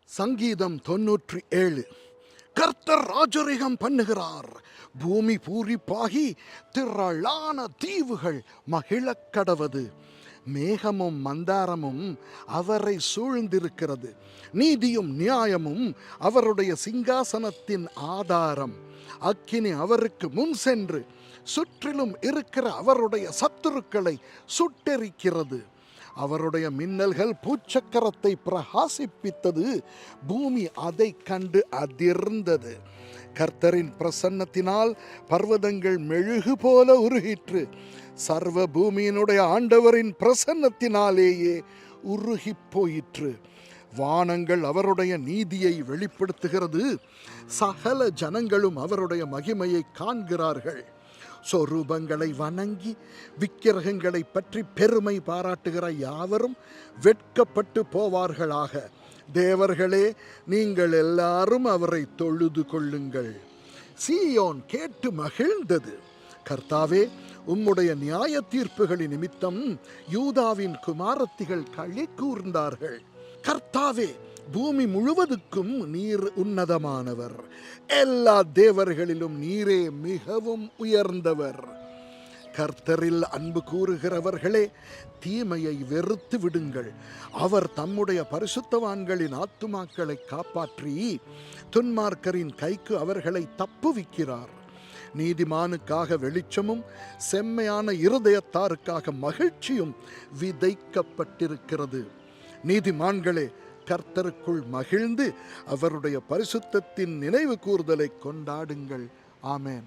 சங்கீதம் 97. கர்த்தர் ராஜரிகம் பண்ணுகிறார், பூமி பூரிப்பாகி திரளான தீவுகள் மகிழக்கடவது. மேகமும் மந்தாரமும் அவரை சூழ்ந்திருக்கிறது, நீதியும் நியாயமும் அவருடைய சிங்காசனத்தின் ஆதாரம். அக்கினி அவருக்கு முன் சென்று சுற்றிலும் இருக்கிற அவருடைய சத்துருக்களை சுட்டெரிக்கிறது. அவருடைய மின்னல்கள் பூச்சக்கரத்தை பிரகாசிப்பித்தது, பூமி அதை கண்டு அதிர்ந்தது. கர்த்தரின் பிரசன்னத்தினால் பர்வதங்கள் மெழுகு போல உருகிற்று. சர்வ பூமியினுடைய ஆண்டவரின் பிரசன்னத்தினாலேயே உருகி போயிற்று. வானங்கள் அவருடைய நீதியை வெளிப்படுத்துகிறது, சகல ஜனங்களும் அவருடைய மகிமையை காண்கிறார்கள். சொரூபங்களை வணங்கி விக்கிரகங்களை பற்றி பெருமை பாராட்டுகிற யாவரும் வெட்கப்பட்டு போவார்களாக. தேவர்களே, நீங்கள் எல்லாரும் அவரை தொழுது கொள்ளுங்கள். சீயோன் கேட்டு மகிழ்ந்தது. கர்த்தாவே, உம்முடைய நியாய தீர்ப்புகளின் நிமித்தம் யூதாவின் குமாரத்திகள் களி கூர்ந்தார்கள். கர்த்தாவே, பூமி முழுவதுக்கும் நீர் உன்னதமானவர், எல்லா தேவர்களிலும் நீரே மிகவும் உயர்ந்தவர். கர்த்தரில் அன்பு கூறுகிறவர்களே, தீமையை வெறுத்து விடுங்கள். அவர் தம்முடைய பரிசுத்தவான்களின் ஆத்துமாக்களை காப்பாற்றி துன்மார்க்கரின் கைக்கு அவர்களை தப்புவிக்கிறார். நீதிமானுக்காக வெளிச்சமும் செம்மையான இருதயத்தாருக்காக மகிழ்ச்சியும் விதைக்கப்பட்டிருக்கிறது. நீதிமான்களே, கர்த்தருக்குள் மகிழ்ந்து அவருடைய பரிசுத்தத்தின் நினைவு கூர்தலை கொண்டாடுங்கள். ஆமென்.